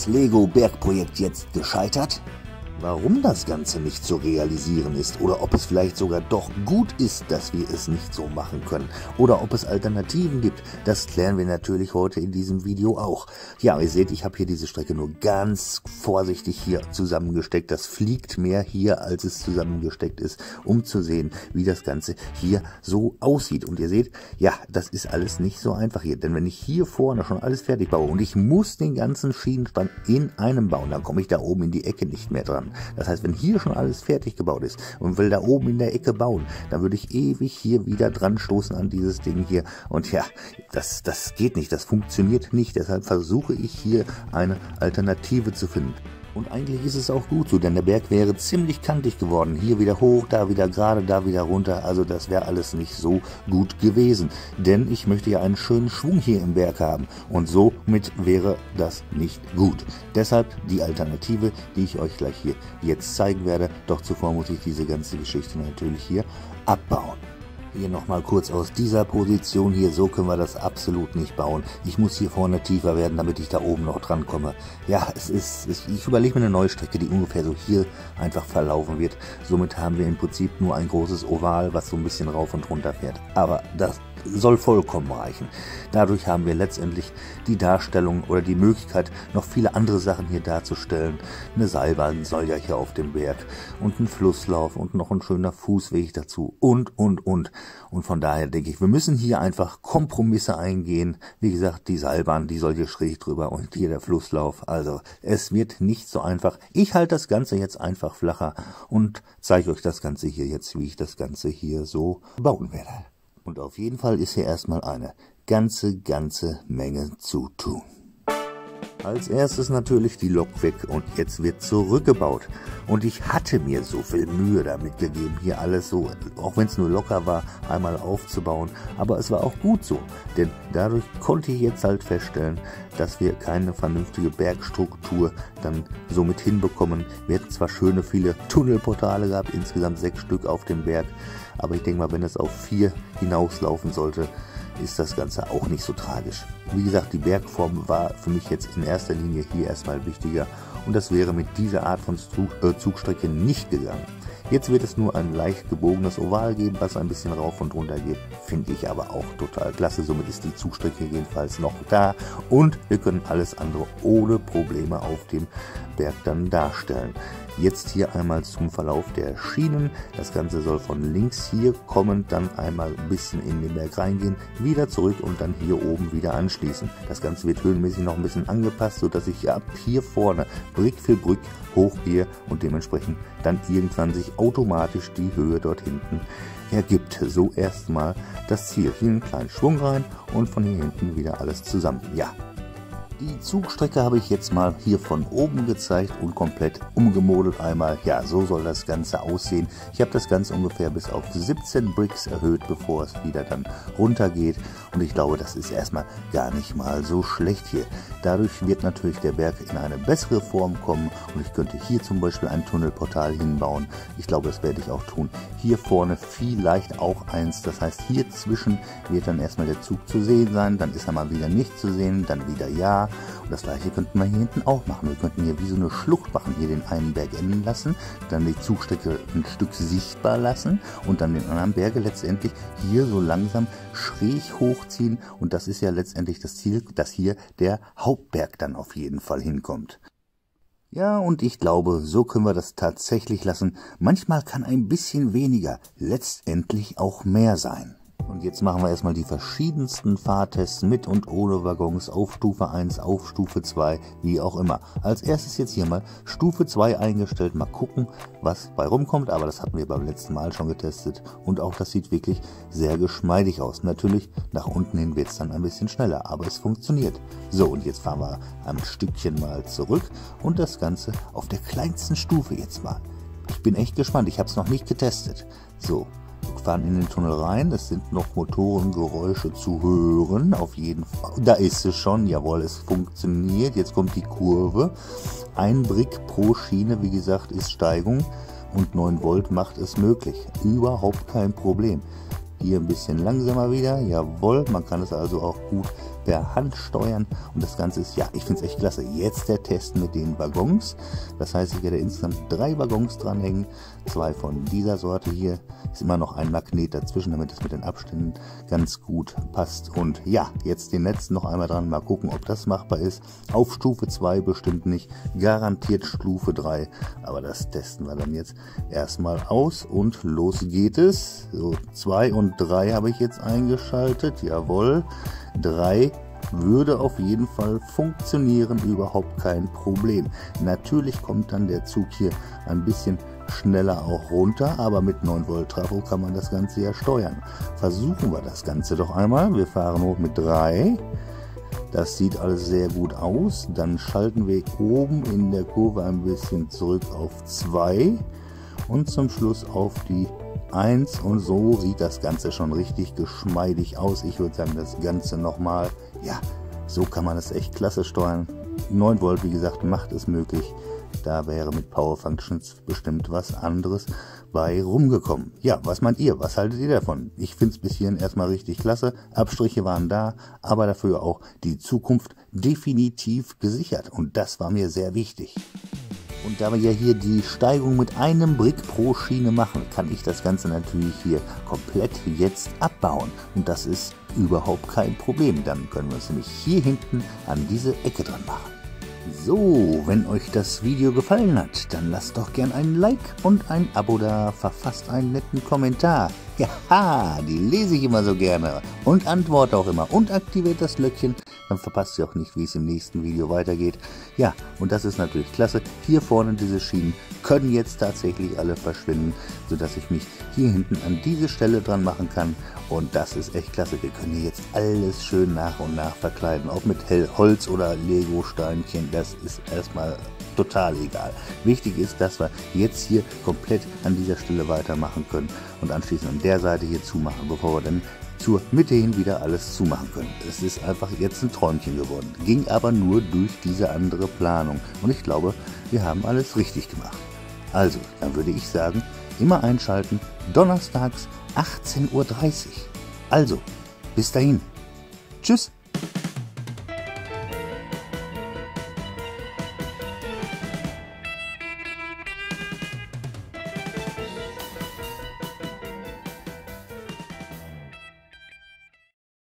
das Lego-Bergprojekt jetzt gescheitert? Warum das Ganze nicht zu realisieren ist oder ob es vielleicht sogar doch gut ist, dass wir es nicht so machen können oder ob es Alternativen gibt, das klären wir natürlich heute in diesem Video auch. Ja, ihr seht, ich habe hier diese Strecke nur ganz vorsichtig hier zusammengesteckt. Das fliegt mehr hier, als es zusammengesteckt ist, um zu sehen, wie das Ganze hier so aussieht. Und ihr seht, ja, das ist alles nicht so einfach hier, denn wenn ich hier vorne schon alles fertig baue und ich muss den ganzen Schienenspann in einem bauen, dann komme ich da oben in die Ecke nicht mehr dran. Das heißt, wenn hier schon alles fertig gebaut ist und will da oben in der Ecke bauen, dann würde ich ewig hier wieder dran stoßen an dieses Ding hier. Und ja, das geht nicht, das funktioniert nicht. Deshalb versuche ich hier eine Alternative zu finden. Und eigentlich ist es auch gut so, denn der Berg wäre ziemlich kantig geworden. Hier wieder hoch, da wieder gerade, da wieder runter. Also das wäre alles nicht so gut gewesen. Denn ich möchte ja einen schönen Schwung hier im Berg haben. Und somit wäre das nicht gut. Deshalb die Alternative, die ich euch gleich hier jetzt zeigen werde. Doch zuvor muss ich diese ganze Geschichte natürlich hier abbauen. Hier nochmal kurz aus dieser Position hier, so können wir das absolut nicht bauen. Ich muss hier vorne tiefer werden, damit ich da oben noch dran komme. Ja, ich überlege mir eine neue Strecke, die ungefähr so hier einfach verlaufen wird. Somit haben wir im Prinzip nur ein großes Oval, was so ein bisschen rauf und runter fährt. Aber das soll vollkommen reichen. Dadurch haben wir letztendlich die Darstellung oder die Möglichkeit, noch viele andere Sachen hier darzustellen. Eine Seilbahn soll ja hier auf dem Berg und ein Flusslauf und noch ein schöner Fußweg dazu und. Und von daher denke ich, wir müssen hier einfach Kompromisse eingehen. Wie gesagt, die Seilbahn, die soll hier schräg drüber und hier der Flusslauf. Also es wird nicht so einfach. Ich halte das Ganze jetzt einfach flacher und zeige euch das Ganze hier jetzt, wie ich das Ganze hier so bauen werde. Und auf jeden Fall ist hier erstmal eine ganze Menge zu tun. Als erstes natürlich die Lok weg und jetzt wird zurückgebaut. Und ich hatte mir so viel Mühe damit gegeben, hier alles so, auch wenn es nur locker war, einmal aufzubauen. Aber es war auch gut so, denn dadurch konnte ich jetzt halt feststellen, dass wir keine vernünftige Bergstruktur dann somit hinbekommen. Wir hätten zwar schöne viele Tunnelportale gehabt, insgesamt 6 Stück auf dem Berg. Aber ich denke mal, wenn es auf 4 hinauslaufen sollte, ist das Ganze auch nicht so tragisch. Wie gesagt, die Bergform war für mich jetzt in erster Linie hier erstmal wichtiger und das wäre mit dieser Art von Zugstrecke nicht gegangen. Jetzt wird es nur ein leicht gebogenes Oval geben, was ein bisschen rauf und runter geht. Finde ich aber auch total klasse. Somit ist die Zugstrecke jedenfalls noch da und wir können alles andere ohne Probleme auf dem Berg dann darstellen. Jetzt hier einmal zum Verlauf der Schienen. Das Ganze soll von links hier kommen, dann einmal ein bisschen in den Berg reingehen, wieder zurück und dann hier oben wieder anschließen. Das Ganze wird höhenmäßig noch ein bisschen angepasst, sodass ich ab hier vorne Brick für Brick hochgehe und dementsprechend dann irgendwann sich automatisch die Höhe dort hinten ergibt. So erstmal das Ziel. Hier einen kleinen Schwung rein und von hier hinten wieder alles zusammen. Ja. Die Zugstrecke habe ich jetzt mal hier von oben gezeigt und komplett umgemodelt einmal. Ja, so soll das Ganze aussehen. Ich habe das Ganze ungefähr bis auf 17 Bricks erhöht, bevor es wieder dann runter geht. Und ich glaube, das ist erstmal gar nicht mal so schlecht hier. Dadurch wird natürlich der Berg in eine bessere Form kommen. Und ich könnte hier zum Beispiel ein Tunnelportal hinbauen. Ich glaube, das werde ich auch tun. Hier vorne vielleicht auch eins. Das heißt, hier zwischen wird dann erstmal der Zug zu sehen sein. Dann ist er mal wieder nicht zu sehen, dann wieder ja. Und das gleiche könnten wir hier hinten auch machen. Wir könnten hier wie so eine Schlucht machen, hier den einen Berg enden lassen, dann die Zugstrecke ein Stück sichtbar lassen und dann den anderen Berge letztendlich hier so langsam schräg hochziehen. Und das ist ja letztendlich das Ziel, dass hier der Hauptberg dann auf jeden Fall hinkommt. Ja, und ich glaube, so können wir das tatsächlich lassen. Manchmal kann ein bisschen weniger letztendlich auch mehr sein. Und jetzt machen wir erstmal die verschiedensten Fahrtests mit und ohne Waggons auf Stufe 1, auf Stufe 2, wie auch immer. Als erstes jetzt hier mal Stufe 2 eingestellt, mal gucken, was bei rumkommt, aber das hatten wir beim letzten Mal schon getestet und auch das sieht wirklich sehr geschmeidig aus. Natürlich, nach unten hin wird es dann ein bisschen schneller, aber es funktioniert. So, und jetzt fahren wir ein Stückchen mal zurück und das Ganze auf der kleinsten Stufe jetzt mal. Ich bin echt gespannt, ich habe es noch nicht getestet. So. Wir fahren in den Tunnel rein, es sind noch Motorengeräusche zu hören, auf jeden Fall. Da ist es schon, jawohl, es funktioniert. Jetzt kommt die Kurve. 1 Brick pro Schiene, wie gesagt, ist Steigung und 9 Volt macht es möglich. Überhaupt kein Problem. hier ein bisschen langsamer wieder, jawohl, man kann es also auch gut per Hand steuern und das Ganze ist, ja, ich finde es echt klasse. Jetzt der Test mit den Waggons, das heißt, ich werde insgesamt 3 Waggons dranhängen, 2 von dieser Sorte hier, ist immer noch ein Magnet dazwischen, damit es mit den Abständen ganz gut passt und ja, jetzt den letzten noch einmal dran, mal gucken, ob das machbar ist. Auf Stufe 2 bestimmt nicht, garantiert Stufe 3, aber das testen wir dann jetzt erstmal aus und los geht es. So, 2 und 3 habe ich jetzt eingeschaltet, jawohl. 3 würde auf jeden Fall funktionieren, überhaupt kein Problem. Natürlich kommt dann der Zug hier ein bisschen schneller auch runter, aber mit 9 Volt Trafo kann man das Ganze ja steuern. Versuchen wir das Ganze doch einmal. Wir fahren hoch mit 3. Das sieht alles sehr gut aus. Dann schalten wir oben in der Kurve ein bisschen zurück auf 2 und zum Schluss auf die 1 und so sieht das Ganze schon richtig geschmeidig aus. Ich würde sagen, das Ganze nochmal, ja, so kann man es echt klasse steuern. 9 Volt, wie gesagt, macht es möglich. Da wäre mit Power Functions bestimmt was anderes bei rumgekommen. Ja, was meint ihr? Was haltet ihr davon? Ich finde es bis hierhin erstmal richtig klasse. Abstriche waren da, aber dafür auch die Zukunft definitiv gesichert. Und das war mir sehr wichtig. Und da wir ja hier die Steigung mit einem Brick pro Schiene machen, kann ich das Ganze natürlich hier komplett jetzt abbauen. Und das ist überhaupt kein Problem. Dann können wir es nämlich hier hinten an diese Ecke dran machen. So, wenn euch das Video gefallen hat, dann lasst doch gern ein Like und ein Abo da, verfasst einen netten Kommentar. Ja, die lese ich immer so gerne und antworte auch immer und aktiviert das Glöckchen, dann verpasst ihr auch nicht, wie es im nächsten Video weitergeht. Ja, und das ist natürlich klasse. Hier vorne diese Schienen können jetzt tatsächlich alle verschwinden, sodass ich mich hier hinten an diese Stelle dran machen kann. Und das ist echt klasse. Wir können hier jetzt alles schön nach und nach verkleiden, ob mit Holz oder Lego-Steinchen. Das ist erstmal total egal. Wichtig ist, dass wir jetzt hier komplett an dieser Stelle weitermachen können und anschließend an der Seite hier zumachen, bevor wir dann zur Mitte hin wieder alles zumachen können. Es ist einfach jetzt ein Träumchen geworden. Ging aber nur durch diese andere Planung. Und ich glaube, wir haben alles richtig gemacht. Also, dann würde ich sagen, immer einschalten, donnerstags 18:30 Uhr. Also, bis dahin. Tschüss.